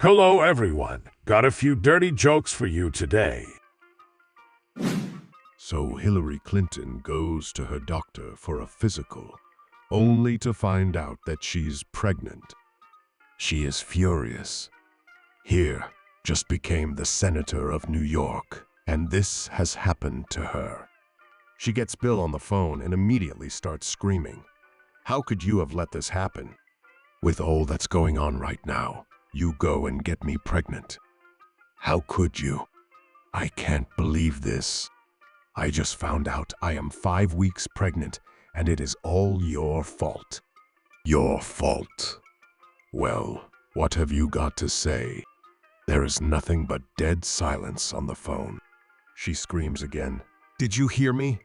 Hello, everyone. Got a few dirty jokes for you today. So Hillary Clinton goes to her doctor for a physical, only to find out that she's pregnant. She is furious. Here just became the senator of New York, and this has happened to her. She gets Bill on the phone and immediately starts screaming. How could you have let this happen? With all that's going on right now, you go and get me pregnant. How could you? I can't believe this. I just found out I am 5 weeks pregnant, and it is all your fault. Your fault. Well, what have you got to say? There is nothing but dead silence on the phone. She screams again. Did you hear me?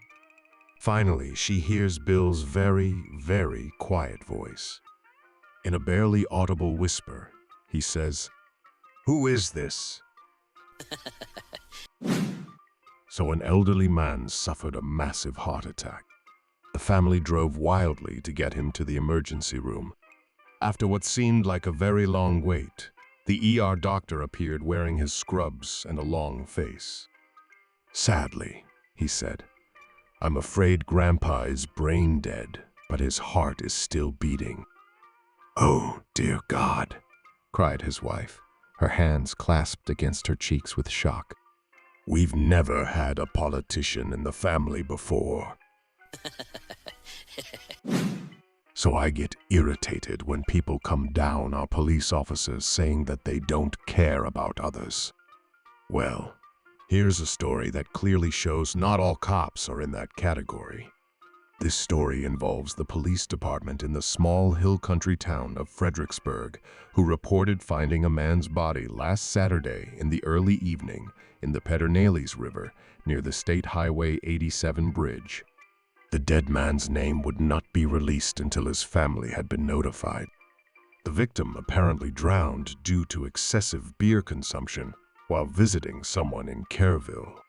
Finally, she hears Bill's very, very quiet voice. In a barely audible whisper, he says, "Who is this?" So an elderly man suffered a massive heart attack. The family drove wildly to get him to the emergency room. After what seemed like a very long wait, the ER doctor appeared wearing his scrubs and a long face. "Sadly," he said, "I'm afraid Grandpa is brain dead, but his heart is still beating." "Oh, dear God," cried his wife, her hands clasped against her cheeks with shock. "We've never had a politician in the family before." So I get irritated when people come down our police officers saying that they don't care about others. Well, here's a story that clearly shows not all cops are in that category. This story involves the police department in the small hill country town of Fredericksburg, who reported finding a man's body last Saturday in the early evening in the Pedernales River near the State Highway 87 bridge. The dead man's name would not be released until his family had been notified. The victim apparently drowned due to excessive beer consumption while visiting someone in Kerrville.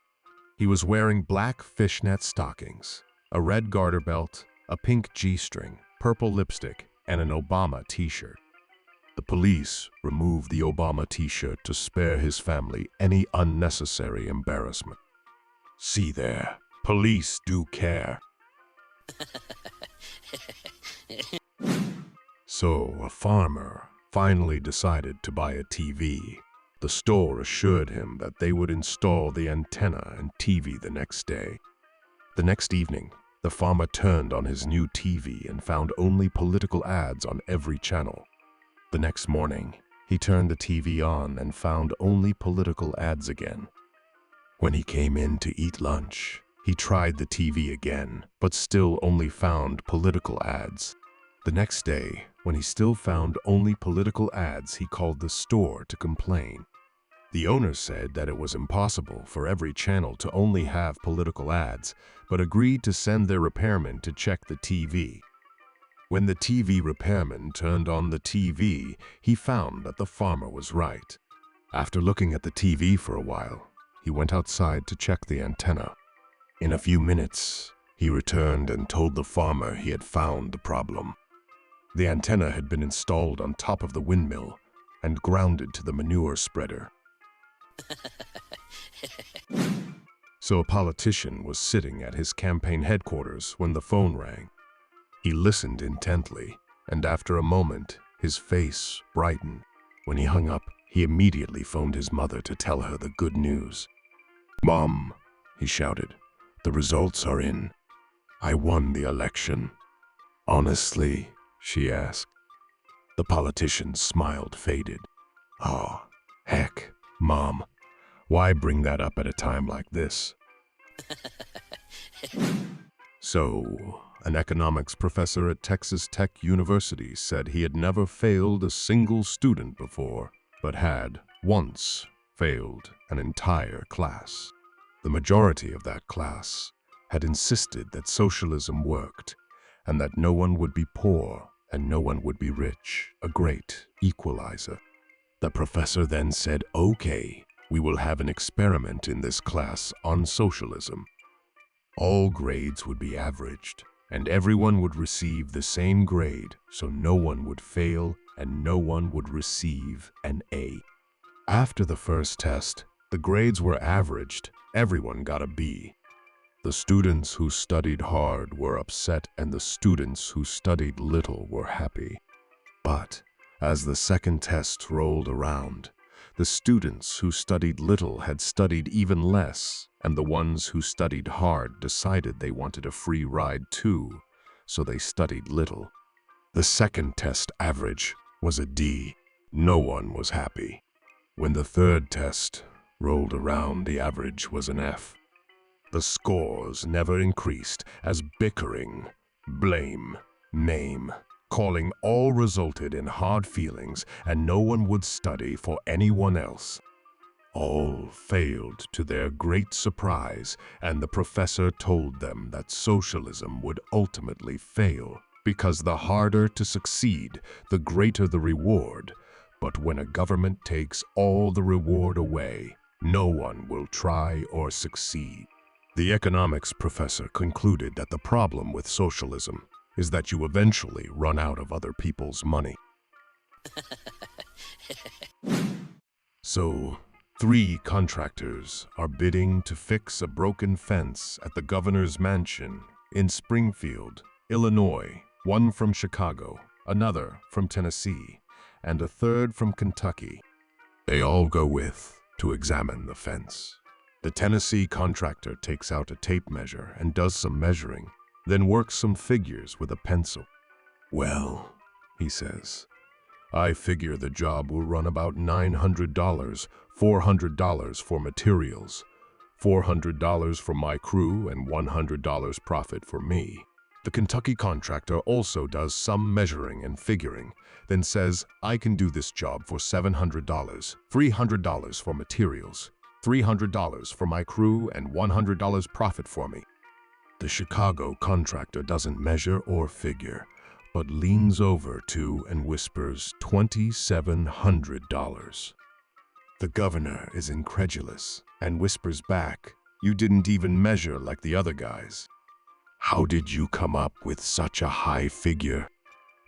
He was wearing black fishnet stockings, a red garter belt, a pink G-string, purple lipstick, and an Obama t-shirt. The police removed the Obama t-shirt to spare his family any unnecessary embarrassment. See there, police do care. So a farmer finally decided to buy a TV. The store assured him that they would install the antenna and TV the next day. The next evening, the farmer turned on his new TV and found only political ads on every channel. The next morning, he turned the TV on and found only political ads again. When he came in to eat lunch, he tried the TV again, but still only found political ads. The next day, when he still found only political ads, he called the store to complain. The owner said that it was impossible for every channel to only have political ads, but agreed to send their repairman to check the TV. When the TV repairman turned on the TV, he found that the farmer was right. After looking at the TV for a while, he went outside to check the antenna. In a few minutes, he returned and told the farmer he had found the problem. The antenna had been installed on top of the windmill and grounded to the manure spreader. So a politician was sitting at his campaign headquarters when the phone rang. He listened intently, and after a moment, his face brightened. When he hung up, he immediately phoned his mother to tell her the good news. "Mom," he shouted, "the results are in. I won the election." "Honestly?" she asked. The politician's smile faded. "Oh, heck, Mom. Why bring that up at a time like this?" So, an economics professor at Texas Tech University said he had never failed a single student before, but had once failed an entire class. The majority of that class had insisted that socialism worked and that no one would be poor and no one would be rich, a great equalizer. The professor then said, "Okay, we will have an experiment in this class on socialism. All grades would be averaged, and everyone would receive the same grade, so no one would fail and no one would receive an A. After the first test, the grades were averaged. Everyone got a B. The students who studied hard were upset, and the students who studied little were happy. But as the second test rolled around, the students who studied little had studied even less, and the ones who studied hard decided they wanted a free ride too, so they studied little. The second test average was a D. No one was happy. When the third test rolled around, the average was an F. The scores never increased as bickering, blame, name, calling all resulted in hard feelings, and no one would study for anyone else. All failed to their great surprise, and the professor told them that socialism would ultimately fail, because the harder to succeed, the greater the reward. But when a government takes all the reward away, no one will try or succeed. The economics professor concluded that the problem with socialism is that you eventually run out of other people's money. So, 3 contractors are bidding to fix a broken fence at the governor's mansion in Springfield, Illinois, one from Chicago, another from Tennessee, and a third from Kentucky. They all go with to examine the fence. The Tennessee contractor takes out a tape measure and does some measuring, then works some figures with a pencil. "Well," he says, "I figure the job will run about $900, $400 for materials, $400 for my crew, and $100 profit for me." The Kentucky contractor also does some measuring and figuring, then says, "I can do this job for $700, $300 for materials, $300 for my crew, and $100 profit for me." The Chicago contractor doesn't measure or figure, but leans over to and whispers $2,700. The governor is incredulous and whispers back, "You didn't even measure like the other guys. How did you come up with such a high figure?"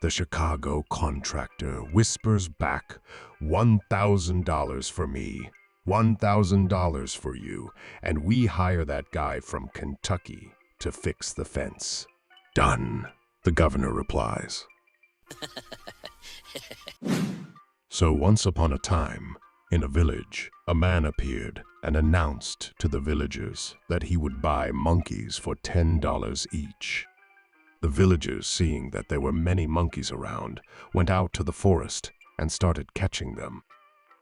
The Chicago contractor whispers back, $1,000 for me, $1,000 for you, and we hire that guy from Kentucky to fix the fence. "Done," the governor replies. So once upon a time, in a village, a man appeared and announced to the villagers that he would buy monkeys for $10 each. The villagers, seeing that there were many monkeys around, went out to the forest and started catching them.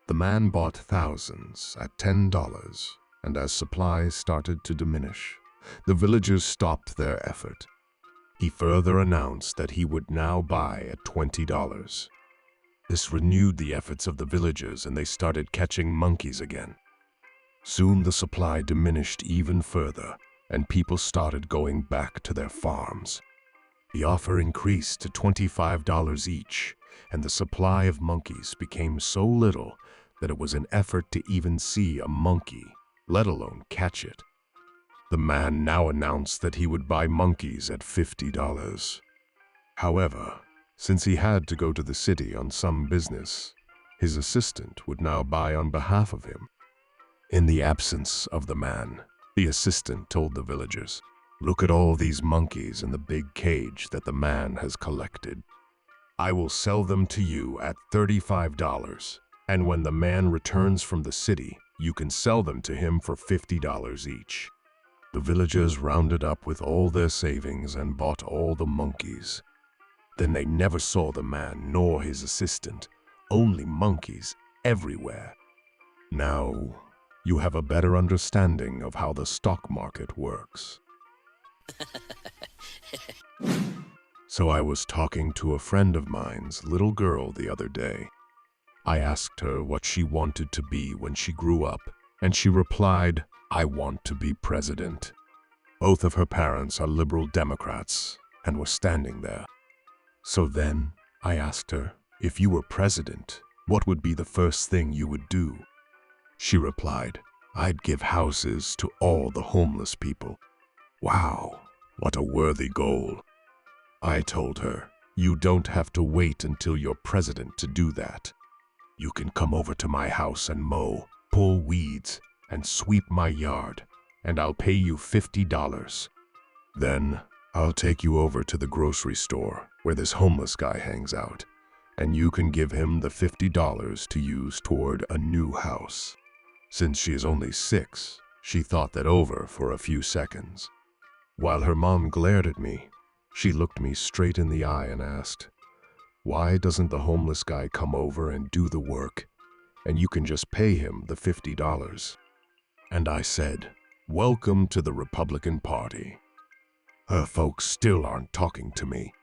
The man bought thousands at $10, and as supplies started to diminish, the villagers stopped their effort. He further announced that he would now buy at $20. This renewed the efforts of the villagers, and they started catching monkeys again. Soon the supply diminished even further, and people started going back to their farms. The offer increased to $25 each, and the supply of monkeys became so little that it was an effort to even see a monkey, let alone catch it. The man now announced that he would buy monkeys at $50. However, since he had to go to the city on some business, his assistant would now buy on behalf of him. In the absence of the man, the assistant told the villagers, "Look at all these monkeys in the big cage that the man has collected. I will sell them to you at $35, and when the man returns from the city, you can sell them to him for $50 each." The villagers rounded up with all their savings and bought all the monkeys. Then they never saw the man nor his assistant, only monkeys everywhere. Now, you have a better understanding of how the stock market works. So I was talking to a friend of mine's little girl the other day. I asked her what she wanted to be when she grew up, and she replied, "I want to be president." Both of her parents are liberal Democrats and were standing there. So then I asked her, "If you were president, what would be the first thing you would do?" She replied, "I'd give houses to all the homeless people." Wow, what a worthy goal. I told her, "You don't have to wait until you're president to do that." You can come over to my house and mow, pull weeds, and sweep my yard, and I'll pay you $50. Then I'll take you over to the grocery store where this homeless guy hangs out, and you can give him the $50 to use toward a new house. Since she is only 6, she thought that over for a few seconds. While her mom glared at me, she looked me straight in the eye and asked, "Why doesn't the homeless guy come over and do the work, and you can just pay him the $50? And I said, "Welcome to the Republican Party." Her folks still aren't talking to me.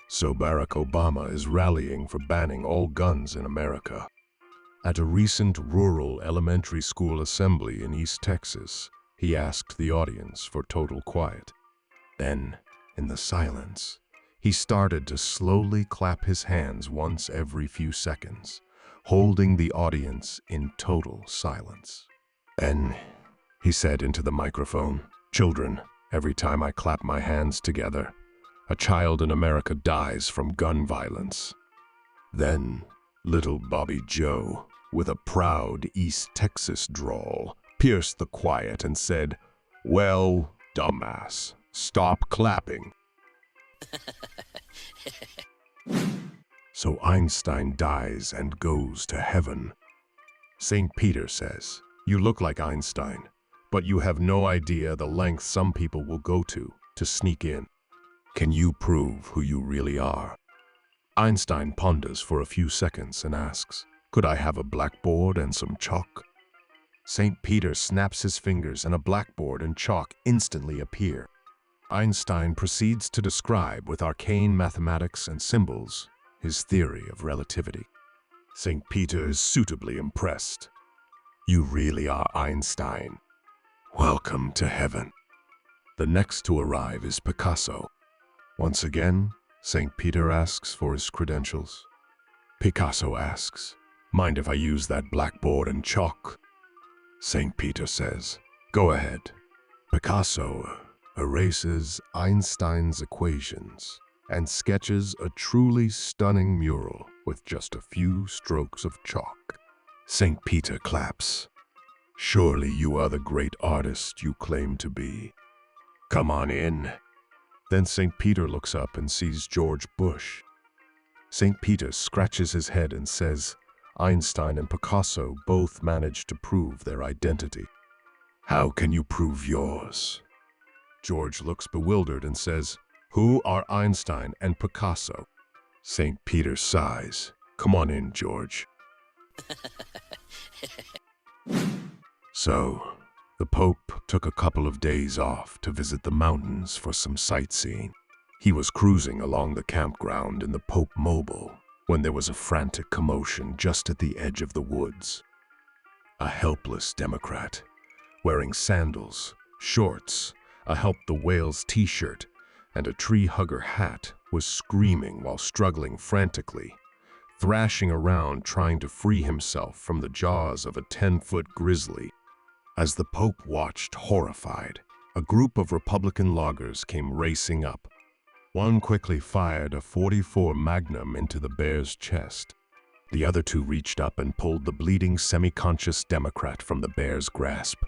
So Barack Obama is rallying for banning all guns in America. At a recent rural elementary school assembly in East Texas, he asked the audience for total quiet. Then, in the silence, he started to slowly clap his hands once every few seconds, holding the audience in total silence. "And," he said into the microphone, "Children, every time I clap my hands together, a child in America dies from gun violence." Then, little Bobby Joe, with a proud East Texas drawl, pierced the quiet and said, "Well, dumbass, stop clapping." So Einstein dies and goes to heaven. St. Peter says, "You look like Einstein, but you have no idea the length some people will go to sneak in. Can you prove who you really are?" Einstein ponders for a few seconds and asks, "Could I have a blackboard and some chalk?" St. Peter snaps his fingers and a blackboard and chalk instantly appear. Einstein proceeds to describe with arcane mathematics and symbols his theory of relativity. St. Peter is suitably impressed. "You really are Einstein. Welcome to heaven." The next to arrive is Picasso. Once again, St. Peter asks for his credentials. Picasso asks, "Mind if I use that blackboard and chalk?" St. Peter says, "Go ahead." Picasso erases Einstein's equations and sketches a truly stunning mural with just a few strokes of chalk. St. Peter claps. "Surely you are the great artist you claim to be. Come on in." Then St. Peter looks up and sees George Bush. St. Peter scratches his head and says, "Einstein and Picasso both managed to prove their identity. How can you prove yours?" George looks bewildered and says, "Who are Einstein and Picasso?" St. Peter sighs. "Come on in, George." So, the Pope took a couple of days off to visit the mountains for some sightseeing. He was cruising along the campground in the Pope Mobile when there was a frantic commotion just at the edge of the woods. A helpless Democrat, wearing sandals, shorts, a Help the Whales t-shirt, and a tree hugger hat, was screaming while struggling frantically, thrashing around trying to free himself from the jaws of a 10-foot grizzly. As the Pope watched horrified, a group of Republican loggers came racing up. One quickly fired a .44 Magnum into the bear's chest. The other two reached up and pulled the bleeding, semi-conscious Democrat from the bear's grasp.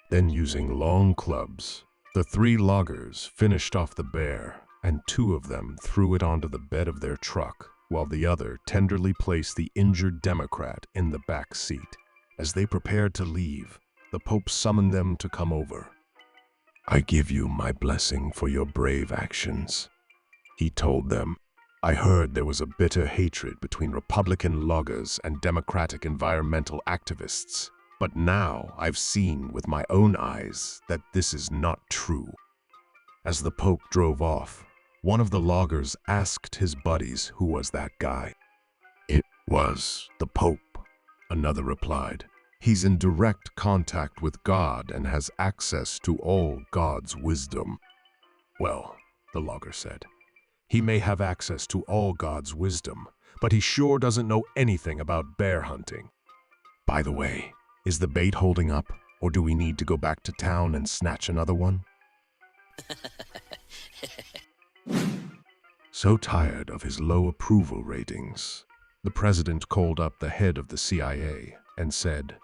Then, using long clubs, the 3 loggers finished off the bear, and 2 of them threw it onto the bed of their truck, while the other tenderly placed the injured Democrat in the back seat. As they prepared to leave, the Pope summoned them to come over. "I give you my blessing for your brave actions," he told them. "I heard there was a bitter hatred between Republican loggers and Democratic environmental activists, but now I've seen with my own eyes that this is not true." As the Pope drove off, one of the loggers asked his buddies who was that guy. "It was the Pope," another replied. "He's in direct contact with God and has access to all God's wisdom." "Well," the logger said, "he may have access to all God's wisdom, but he sure doesn't know anything about bear hunting. By the way, is the bait holding up, or do we need to go back to town and snatch another one?" So tired of his low approval ratings, the president called up the head of the CIA and said,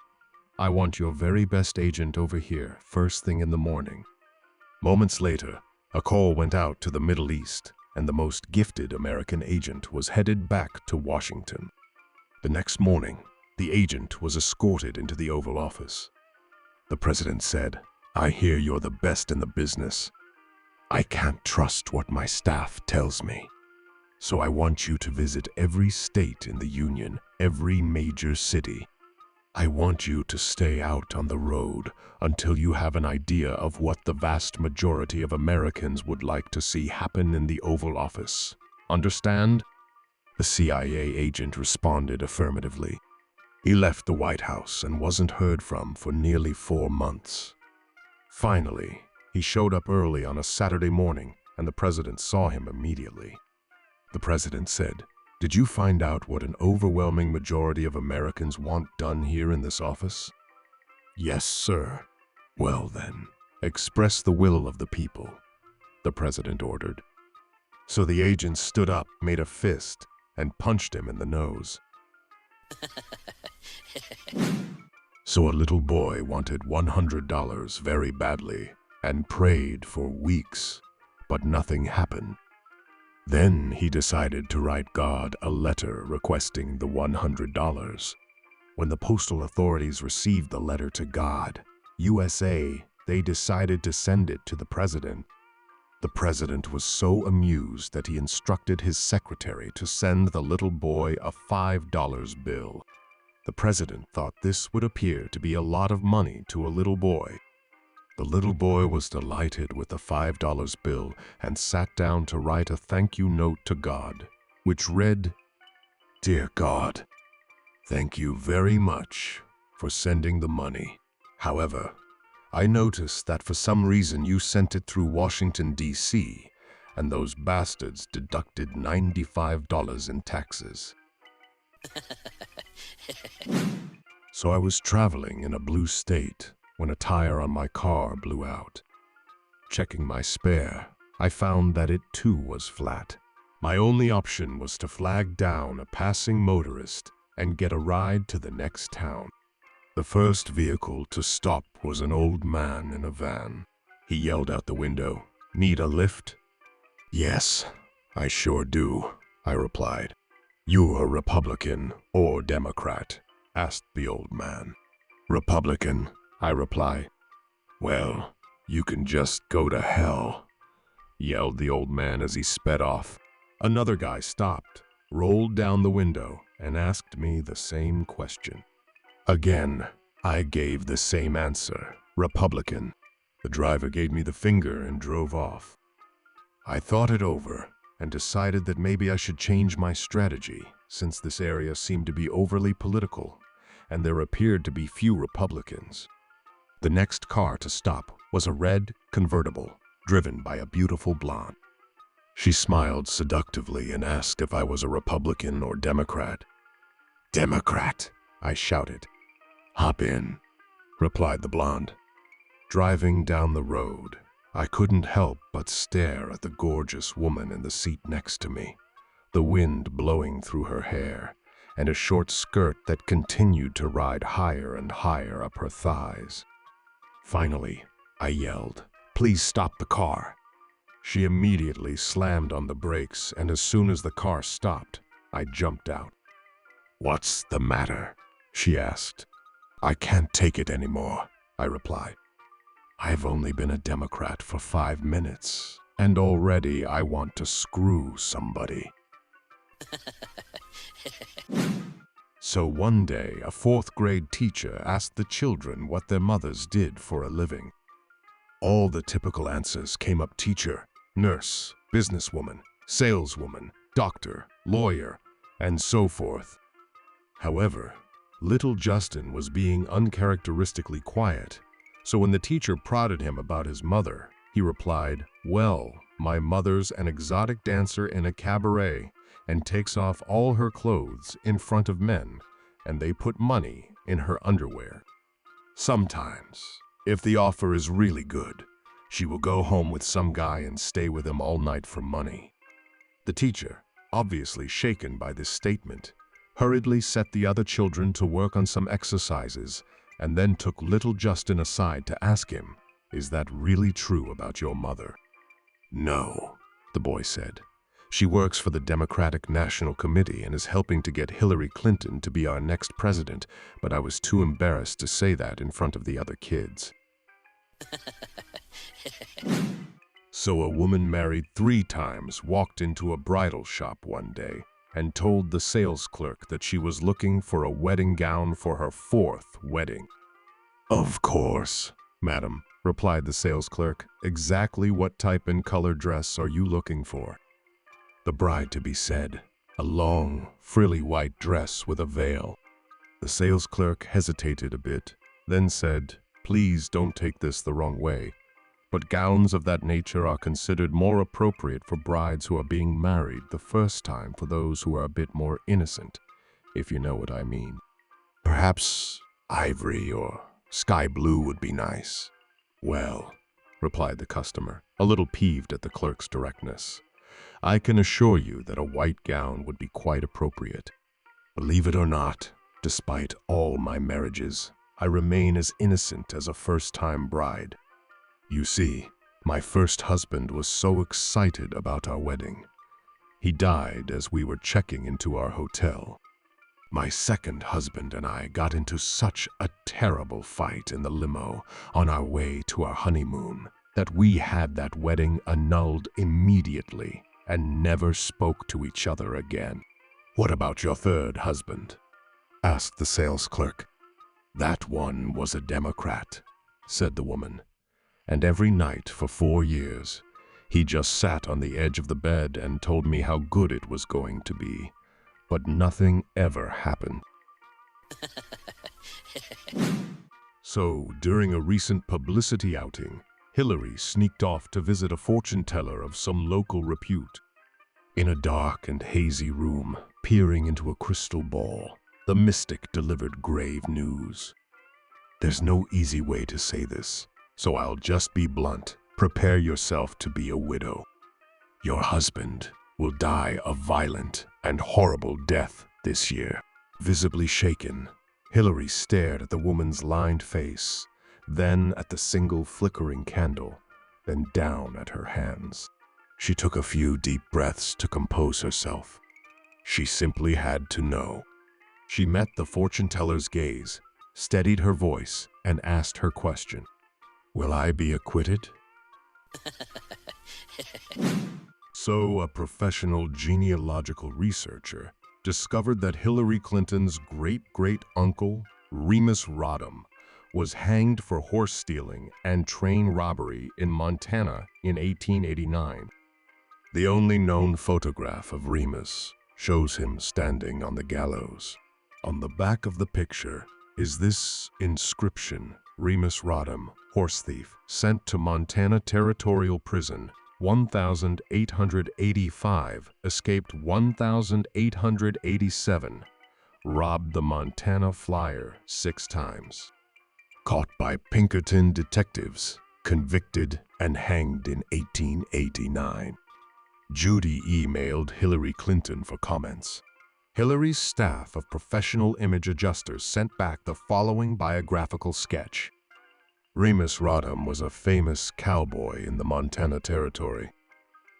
"I want your very best agent over here first thing in the morning." Moments later, a call went out to the Middle East, and the most gifted American agent was headed back to Washington. The next morning, the agent was escorted into the Oval Office. The president said, "I hear you're the best in the business. I can't trust what my staff tells me. So I want you to visit every state in the Union, every major city. I want you to stay out on the road until you have an idea of what the vast majority of Americans would like to see happen in the Oval Office. Understand?" The CIA agent responded affirmatively. He left the White House and wasn't heard from for nearly 4 months. Finally, he showed up early on a Saturday morning, and the president saw him immediately. The president said, "Did you find out what an overwhelming majority of Americans want done here in this office?" "Yes, sir." "Well then, express the will of the people," the president ordered. So the agent stood up, made a fist, and punched him in the nose. So a little boy wanted $100 very badly and prayed for weeks, but nothing happened. Then he decided to write God a letter requesting the $100. When the postal authorities received the letter to God, USA, they decided to send it to the president. The president was so amused that he instructed his secretary to send the little boy a $5 bill. The president thought this would appear to be a lot of money to a little boy. The little boy was delighted with the $5 bill and sat down to write a thank you note to God, which read, "Dear God, thank you very much for sending the money. However, I noticed that for some reason you sent it through Washington, D.C., and those bastards deducted $95 in taxes. So I was traveling in a blue state when a tire on my car blew out. Checking my spare, I found that it too was flat. My only option was to flag down a passing motorist and get a ride to the next town. The first vehicle to stop was an old man in a van. He yelled out the window, "Need a lift?" "Yes, I sure do," I replied. "You a Republican or Democrat?" asked the old man. "Republican," I replied. "Well, you can just go to hell," yelled the old man as he sped off. Another guy stopped, rolled down the window, and asked me the same question. Again, I gave the same answer, Republican. The driver gave me the finger and drove off. I thought it over and decided that maybe I should change my strategy, since this area seemed to be overly political, and there appeared to be few Republicans. The next car to stop was a red convertible, driven by a beautiful blonde. She smiled seductively and asked if I was a Republican or Democrat. "Democrat," I shouted. "Hop in," replied the blonde. Driving down the road, I couldn't help but stare at the gorgeous woman in the seat next to me, the wind blowing through her hair, and a short skirt that continued to ride higher and higher up her thighs. Finally, I yelled, "Please stop the car." She immediately slammed on the brakes, and as soon as the car stopped, I jumped out. "What's the matter?" she asked. "I can't take it anymore," I replied. "I've only been a Democrat for 5 minutes, and already I want to screw somebody." So one day, a 4th grade teacher asked the children what their mothers did for a living. All the typical answers came up: teacher, nurse, businesswoman, saleswoman, doctor, lawyer, and so forth. However, little Justin was being uncharacteristically quiet, so when the teacher prodded him about his mother, he replied, "Well, my mother's an exotic dancer in a cabaret and takes off all her clothes in front of men, and they put money in her underwear. Sometimes, if the offer is really good, she will go home with some guy and stay with him all night for money." The teacher, obviously shaken by this statement, hurriedly set the other children to work on some exercises and then took little Justin aside to ask him, "Is that really true about your mother?" "No," the boy said. "She works for the Democratic National Committee and is helping to get Hillary Clinton to be our next president, but I was too embarrassed to say that in front of the other kids." So a woman married 3 times walked into a bridal shop one day and told the sales clerk that she was looking for a wedding gown for her 4th wedding. "Of course, madam," replied the sales clerk. "Exactly what type and color dress are you looking for?" The bride-to-be said, "A long, frilly white dress with a veil." The sales clerk hesitated a bit, then said, "Please don't take this the wrong way, but gowns of that nature are considered more appropriate for brides who are being married the first time for those who are a bit more innocent, if you know what I mean. Perhaps ivory or sky blue would be nice." "Well," replied the customer, a little peeved at the clerk's directness, "I can assure you that a white gown would be quite appropriate. Believe it or not, despite all my marriages, I remain as innocent as a first-time bride. You see, my first husband was so excited about our wedding. He died as we were checking into our hotel. My second husband and I got into such a terrible fight in the limo on our way to our honeymoon that we had that wedding annulled immediately and never spoke to each other again." "What about your third husband?" asked the sales clerk. "That one was a Democrat," said the woman. "And every night for 4 years, he just sat on the edge of the bed and told me how good it was going to be. But nothing ever happened." So, during a recent publicity outing, Hillary sneaked off to visit a fortune teller of some local repute. In a dark and hazy room, peering into a crystal ball, the mystic delivered grave news. "There's no easy way to say this, so I'll just be blunt. Prepare yourself to be a widow. Your husband will die a violent and horrible death this year." Visibly shaken, Hillary stared at the woman's lined face, then at the single flickering candle, then down at her hands. She took a few deep breaths to compose herself. She simply had to know. She met the fortune teller's gaze, steadied her voice, and asked her question. "Will I be acquitted?" So, a professional genealogical researcher discovered that Hillary Clinton's great-great-uncle, Remus Rodham, was hanged for horse stealing and train robbery in Montana in 1889. The only known photograph of Remus shows him standing on the gallows. On the back of the picture is this inscription: "Remus Rodham, horse thief, sent to Montana Territorial Prison 1885, escaped 1887, robbed the Montana Flyer 6 times. Caught by Pinkerton detectives, convicted and hanged in 1889. Judy emailed Hillary Clinton for comments. Hillary's staff of professional image adjusters sent back the following biographical sketch. Remus Rodham was a famous cowboy in the Montana Territory.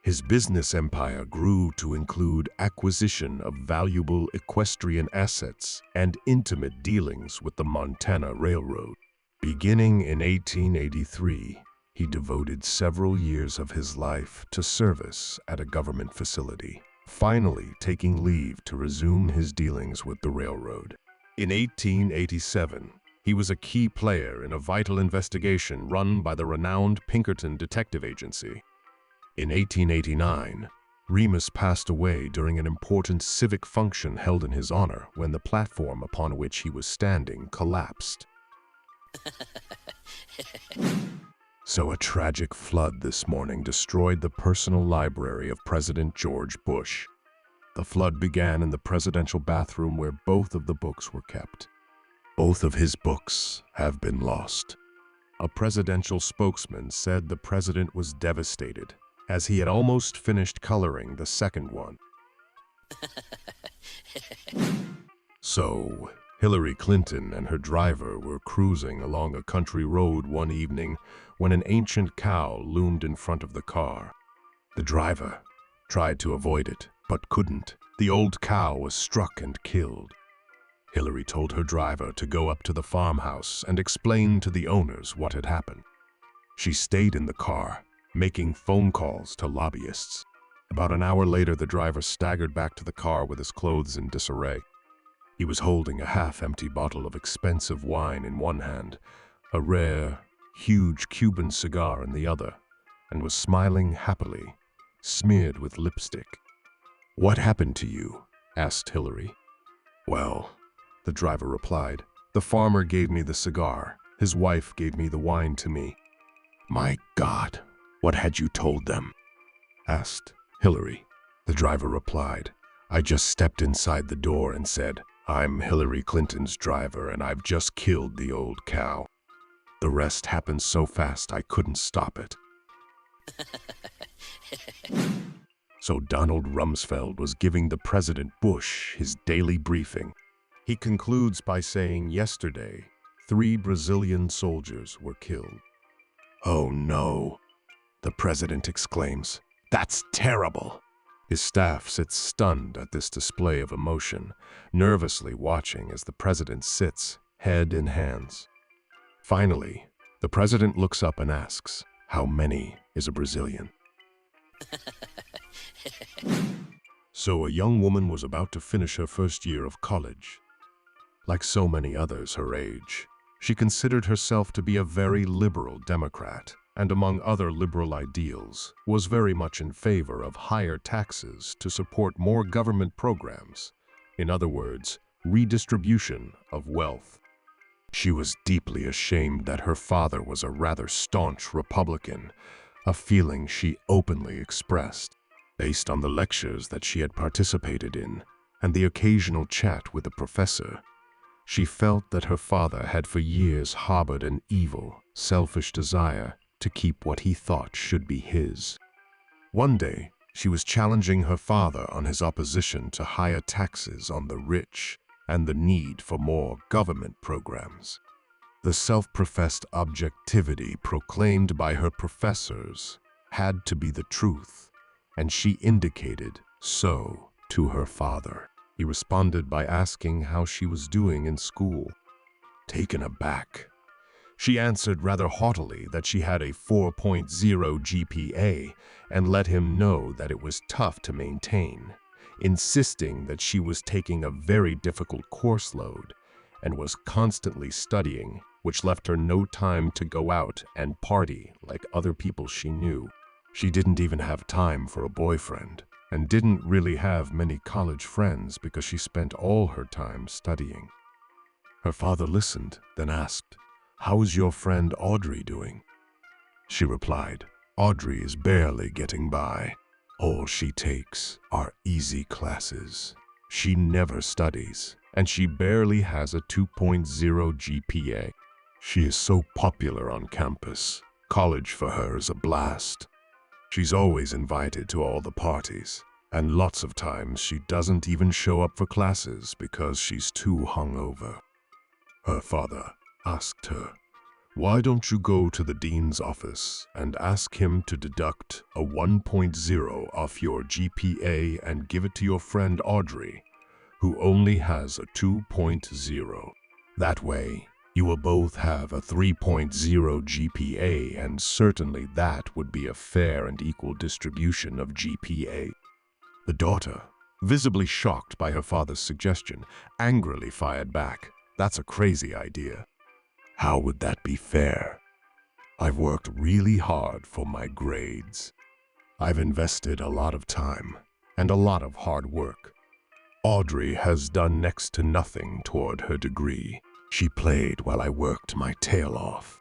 His business empire grew to include acquisition of valuable equestrian assets and intimate dealings with the Montana Railroad. Beginning in 1883, he devoted several years of his life to service at a government facility, finally taking leave to resume his dealings with the railroad. In 1887, he was a key player in a vital investigation run by the renowned Pinkerton Detective Agency. In 1889, Remus passed away during an important civic function held in his honor when the platform upon which he was standing collapsed. So a tragic flood this morning destroyed the personal library of President George Bush. The flood began in the presidential bathroom where both of the books were kept. Both of his books have been lost. A presidential spokesman said the president was devastated as he had almost finished coloring the second one. So, Hillary Clinton and her driver were cruising along a country road one evening when an ancient cow loomed in front of the car. The driver tried to avoid it, but couldn't. The old cow was struck and killed. Hillary told her driver to go up to the farmhouse and explain to the owners what had happened. She stayed in the car, making phone calls to lobbyists. About an hour later, the driver staggered back to the car with his clothes in disarray. He was holding a half-empty bottle of expensive wine in one hand, a rare, huge Cuban cigar in the other, and was smiling happily, smeared with lipstick. "What happened to you?" asked Hillary. "Well," the driver replied, "the farmer gave me the cigar. His wife gave me the wine to me." "My God, what had you told them?" asked Hillary. The driver replied, "I just stepped inside the door and said, 'I'm Hillary Clinton's driver and I've just killed the old cow.' The rest happened so fast I couldn't stop it." So Donald Rumsfeld was giving the President Bush his daily briefing. He concludes by saying, "Yesterday, 3 Brazilian soldiers were killed." "Oh no," the president exclaims. "That's terrible." His staff sits stunned at this display of emotion, nervously watching as the president sits, head in hands. Finally, the president looks up and asks, "How many is a Brazilian?" So a young woman was about to finish her first year of college. Like so many others her age, she considered herself to be a very liberal Democrat, and among other liberal ideals, was very much in favor of higher taxes to support more government programs. In other words, redistribution of wealth. She was deeply ashamed that her father was a rather staunch Republican, a feeling she openly expressed. Based on the lectures that she had participated in and the occasional chat with the professor, she felt that her father had for years harbored an evil, selfish desire to keep what he thought should be his. One day, she was challenging her father on his opposition to higher taxes on the rich and the need for more government programs. The self-professed objectivity proclaimed by her professors had to be the truth, and she indicated so to her father. He responded by asking how she was doing in school. Taken aback, she answered rather haughtily that she had a 4.0 GPA and let him know that it was tough to maintain, insisting that she was taking a very difficult course load and was constantly studying, which left her no time to go out and party like other people she knew. She didn't even have time for a boyfriend and didn't really have many college friends because she spent all her time studying. Her father listened, then asked, "How is your friend Audrey doing?" She replied, "Audrey is barely getting by. All she takes are easy classes. She never studies, and she barely has a 2.0 GPA. She is so popular on campus. College for her is a blast. She's always invited to all the parties, and lots of times she doesn't even show up for classes because she's too hungover." Her father asked her, "Why don't you go to the dean's office and ask him to deduct a 1.0 off your GPA and give it to your friend Audrey, who only has a 2.0. That way, you will both have a 3.0 GPA, and certainly that would be a fair and equal distribution of GPA." The daughter, visibly shocked by her father's suggestion, angrily fired back, "That's a crazy idea. How would that be fair? I've worked really hard for my grades. I've invested a lot of time and a lot of hard work. Audrey has done next to nothing toward her degree. She played while I worked my tail off."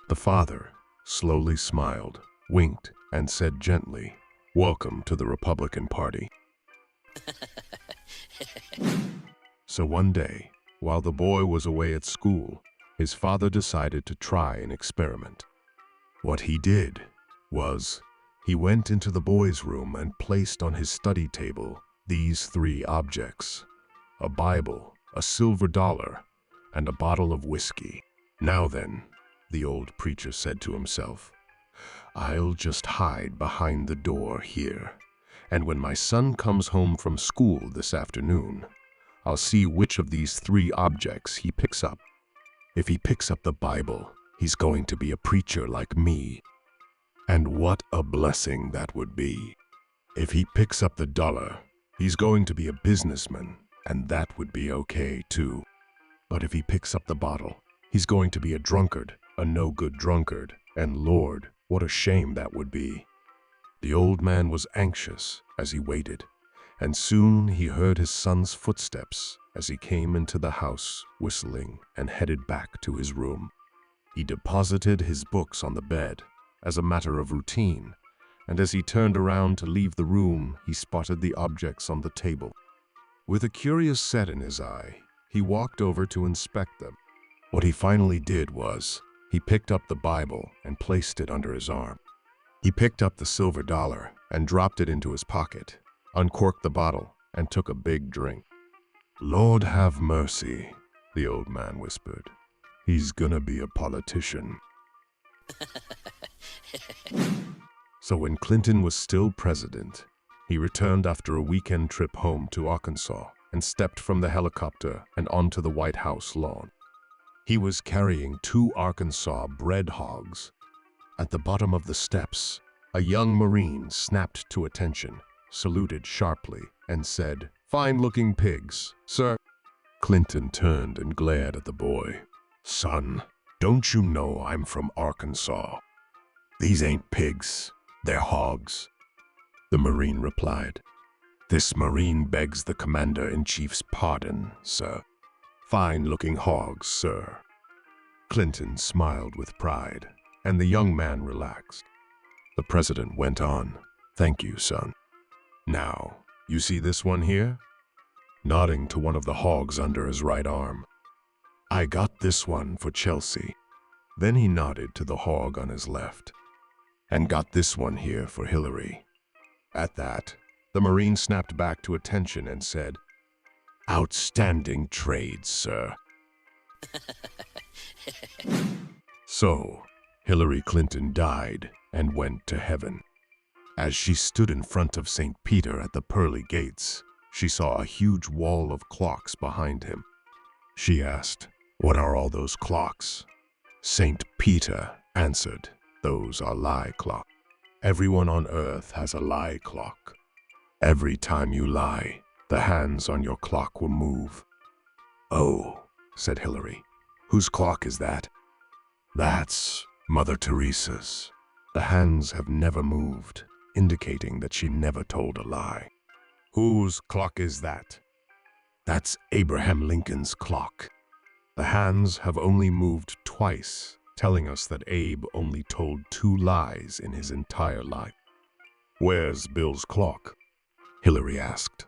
The father slowly smiled, winked, and said gently, "Welcome to the Republican Party." So one day, while the boy was away at school, his father decided to try an experiment. What he did was He went into the boy's room and placed on his study table these three objects: a Bible, a silver dollar, and a bottle of whiskey. "Now then," the old preacher said to himself, "I'll just hide behind the door here, and when my son comes home from school this afternoon, I'll see which of these three objects he picks up. If he picks up the Bible, he's going to be a preacher like me. And what a blessing that would be. If he picks up the dollar, he's going to be a businessman, and that would be okay too. But if he picks up the bottle, he's going to be a drunkard, a no-good drunkard, and Lord, what a shame that would be." The old man was anxious as he waited, and soon he heard his son's footsteps as he came into the house, whistling, and headed back to his room. He deposited his books on the bed as a matter of routine, and as he turned around to leave the room, he spotted the objects on the table. With a curious set in his eye, he walked over to inspect them. What he finally did was, he picked up the Bible and placed it under his arm. He picked up the silver dollar and dropped it into his pocket, uncorked the bottle, and took a big drink. "Lord have mercy," the old man whispered. "He's gonna be a politician." So when Clinton was still president, he returned after a weekend trip home to Arkansas and stepped from the helicopter and onto the White House lawn. He was carrying 2 Arkansas-bred hogs. At the bottom of the steps, a young Marine snapped to attention, saluted sharply, and said, "Fine-looking pigs, sir." Clinton turned and glared at the boy. "Son, don't you know I'm from Arkansas? These ain't pigs, they're hogs." The Marine replied, "This Marine begs the Commander-in-Chief's pardon, sir. Fine-looking hogs, sir." Clinton smiled with pride, and the young man relaxed. The president went on, "Thank you, son. Now, you see this one here?" Nodding to one of the hogs under his right arm. "I got this one for Chelsea." Then he nodded to the hog on his left. "And got this one here for Hillary." At that, the Marine snapped back to attention and said, "Outstanding trade, sir." So, Hillary Clinton died and went to heaven. As she stood in front of St. Peter at the pearly gates, she saw a huge wall of clocks behind him. She asked, "What are all those clocks?" St. Peter answered, "Those are lie clocks. Everyone on earth has a lie clock. Every time you lie, the hands on your clock will move." "Oh," said Hillary, "whose clock is that?" "That's Mother Teresa's. The hands have never moved, indicating that she never told a lie." "Whose clock is that?" "That's Abraham Lincoln's clock. The hands have only moved twice, telling us that Abe only told 2 lies in his entire life." "Where's Bill's clock?" Hillary asked.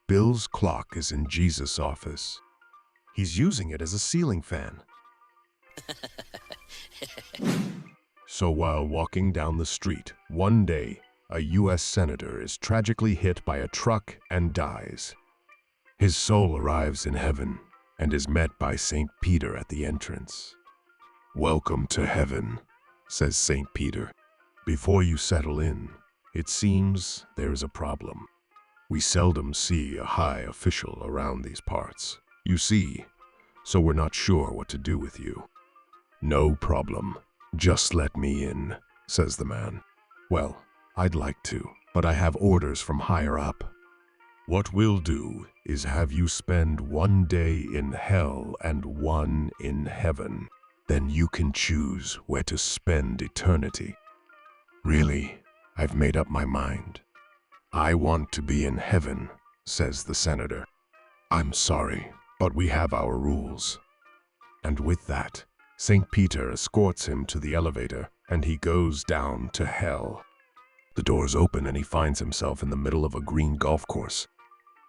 "Bill's clock is in Jesus' office. He's using it as a ceiling fan." So while walking down the street, one day, a U.S. senator is tragically hit by a truck and dies. His soul arrives in heaven and is met by St. Peter at the entrance. "Welcome to heaven," says St. Peter. "Before you settle in, it seems there is a problem. We seldom see a high official around these parts, you see, so we're not sure what to do with you." "No problem. Just let me in," says the man. "Well, I'd like to, but I have orders from higher up. What we'll do is have you spend 1 day in hell and 1 in heaven. Then you can choose where to spend eternity." "Really, I've made up my mind. I want to be in heaven," says the senator. "I'm sorry, but we have our rules." And with that, St. Peter escorts him to the elevator, and he goes down to hell. The doors open and he finds himself in the middle of a green golf course.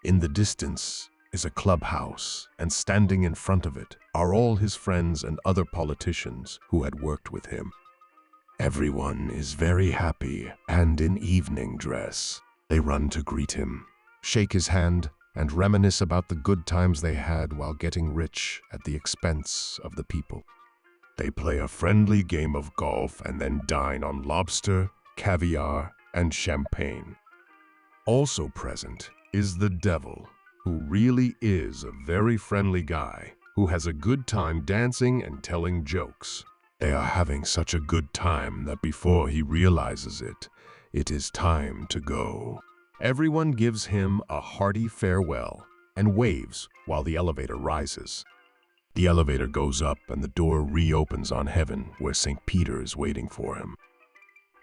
In the distance is a clubhouse, and standing in front of it are all his friends and other politicians who had worked with him. Everyone is very happy and in evening dress. They run to greet him, shake his hand, and reminisce about the good times they had while getting rich at the expense of the people. They play a friendly game of golf and then dine on lobster, caviar, and champagne. Also present is the devil, who really is a very friendly guy who has a good time dancing and telling jokes. They are having such a good time that before he realizes it, it is time to go. Everyone gives him a hearty farewell and waves while the elevator rises. The elevator goes up and the door reopens on heaven where St. Peter is waiting for him.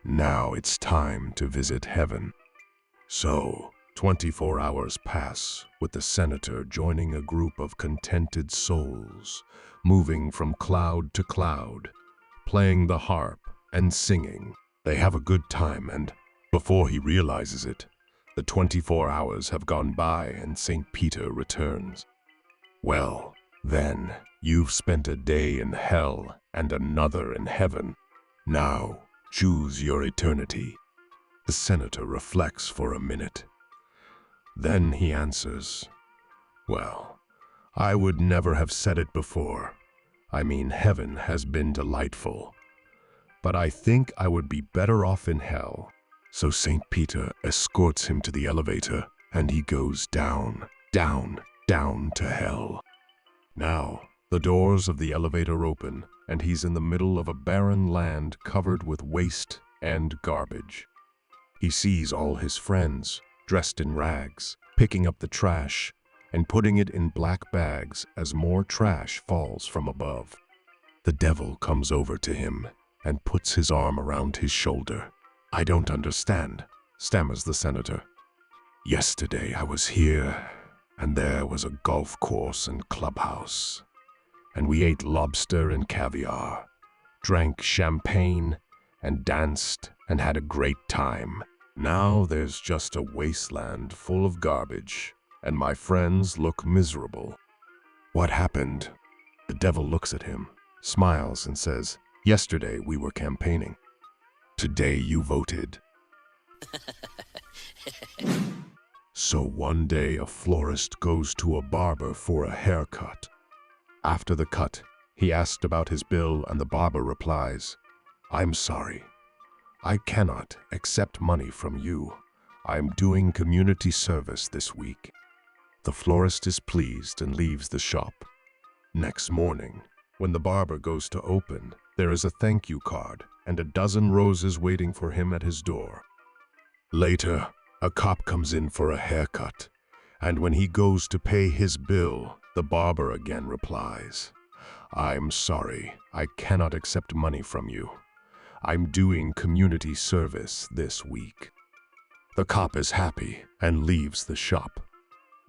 Now it's time to visit heaven. So, 24 hours pass with the senator joining a group of contented souls, moving from cloud to cloud, playing the harp and singing. They have a good time, and before he realizes it, the 24 hours have gone by and St. Peter returns. Well, then, you've spent a day in hell and another in heaven. Now, choose your eternity. The senator reflects for a minute. Then he answers, "Well, I would never have said it before. I mean, heaven has been delightful. But I think I would be better off in hell." So St. Peter escorts him to the elevator, and he goes down, down, down to hell. Now, the doors of the elevator open, and he's in the middle of a barren land covered with waste and garbage. He sees all his friends, dressed in rags, picking up the trash and putting it in black bags as more trash falls from above. The devil comes over to him and puts his arm around his shoulder. "I don't understand," stammers the senator. "Yesterday I was here, and there was a golf course and clubhouse, and we ate lobster and caviar, drank champagne, and danced and had a great time. Now there's just a wasteland full of garbage, and my friends look miserable. What happened?" The devil looks at him, smiles, and says, "Yesterday we were campaigning. Today you voted." So one day a florist goes to a barber for a haircut. After the cut, he asked about his bill, and the barber replies, "I'm sorry. I cannot accept money from you. I'm doing community service this week." The florist is pleased and leaves the shop. Next morning, when the barber goes to open, there is a thank you card and a dozen roses waiting for him at his door. Later, a cop comes in for a haircut, and when he goes to pay his bill, the barber again replies, "I'm sorry, I cannot accept money from you. I'm doing community service this week." The cop is happy and leaves the shop.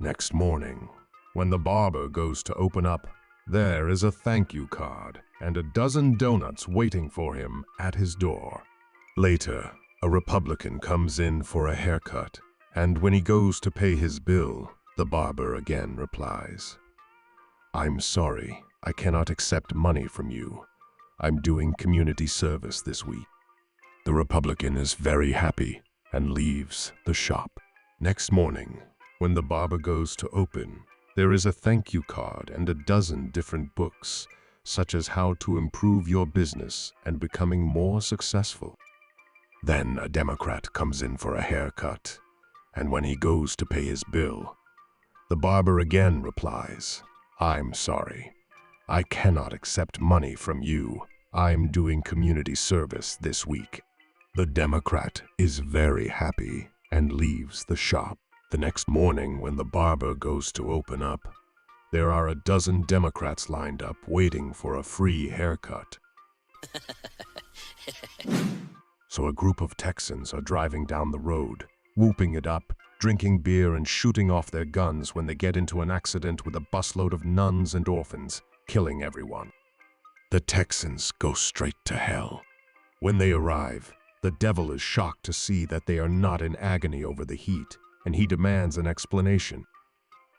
Next morning, when the barber goes to open up, there is a thank you card and a dozen donuts waiting for him at his door. Later, a Republican comes in for a haircut, and when he goes to pay his bill, the barber again replies, "I'm sorry, I cannot accept money from you. I'm doing community service this week." The Republican is very happy and leaves the shop. Next morning, when the barber goes to open, there is a thank you card and a dozen different books, such as how to improve your business and becoming more successful. Then a Democrat comes in for a haircut, and when he goes to pay his bill, the barber again replies, "I'm sorry, I cannot accept money from you. I'm doing community service this week." The Democrat is very happy and leaves the shop. The next morning, when the barber goes to open up, there are a dozen Democrats lined up waiting for a free haircut. So a group of Texans are driving down the road, whooping it up, drinking beer and shooting off their guns when they get into an accident with a busload of nuns and orphans, killing everyone. The Texans go straight to hell. When they arrive, the devil is shocked to see that they are not in agony over the heat, and he demands an explanation.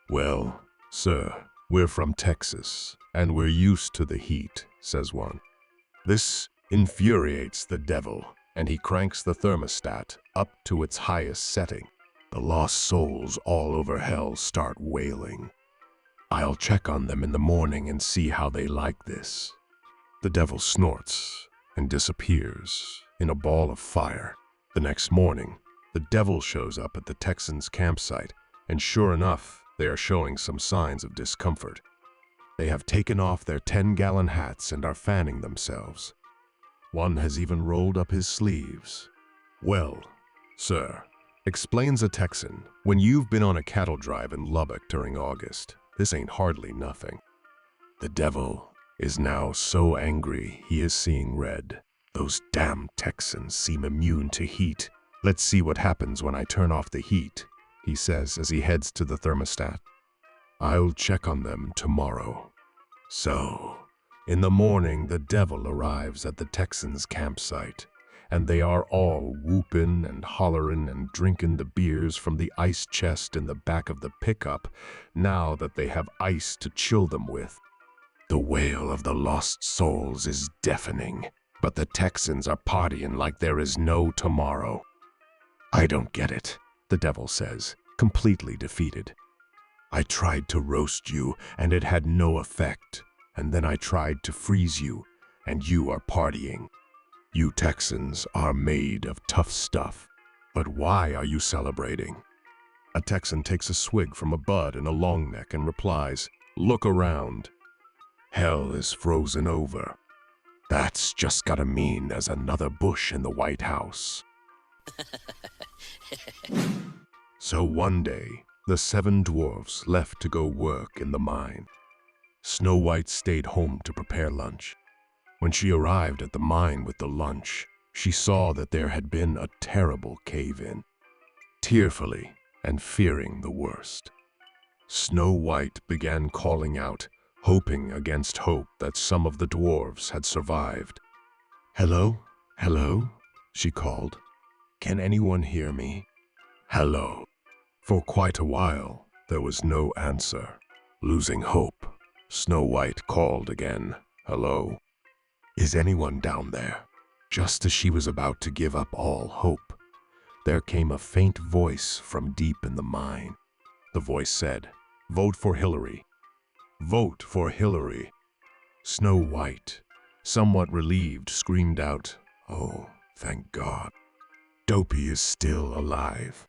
"Well, sir, we're from Texas, and we're used to the heat," says one. "This infuriates the devil, and he cranks the thermostat up to its highest setting. The lost souls all over hell start wailing. I'll check on them in the morning and see how they like this. The devil snorts and disappears in a ball of fire. The next morning, the devil shows up at the Texans' campsite, and sure enough, they are showing some signs of discomfort. They have taken off their 10-gallon hats and are fanning themselves. One has even rolled up his sleeves. "Well, sir," explains a Texan, "when you've been on a cattle drive in Lubbock during August, this ain't hardly nothing." The devil is now so angry he is seeing red. "Those damn Texans seem immune to heat. Let's see what happens when I turn off the heat," he says as he heads to the thermostat. "I'll check on them tomorrow." So, in the morning, the devil arrives at the Texans' campsite, and they are all whooping and hollering and drinking the beers from the ice chest in the back of the pickup now that they have ice to chill them with. The wail of the lost souls is deafening, but the Texans are partying like there is no tomorrow. "I don't get it," the devil says, completely defeated. "I tried to roast you, and it had no effect. And then I tried to freeze you, and you are partying. You Texans are made of tough stuff. But why are you celebrating?" A Texan takes a swig from a bud in a long neck and replies, "Look around. Hell is frozen over. That's just gotta mean there's another Bush in the White House." So one day, the 7 dwarfs left to go work in the mine. Snow White stayed home to prepare lunch. When she arrived at the mine with the lunch, she saw that there had been a terrible cave-in. Tearfully and fearing the worst, Snow White began calling out, hoping against hope that some of the dwarves had survived. "Hello? Hello?" she called. "Can anyone hear me? Hello?" For quite a while, there was no answer. Losing hope, Snow White called again, "Hello? Is anyone down there?" Just as she was about to give up all hope, there came a faint voice from deep in the mine. The voice said, "Vote for Hillary. Vote for Hillary." Snow White, somewhat relieved, screamed out, "Oh, thank God. Dopey is still alive."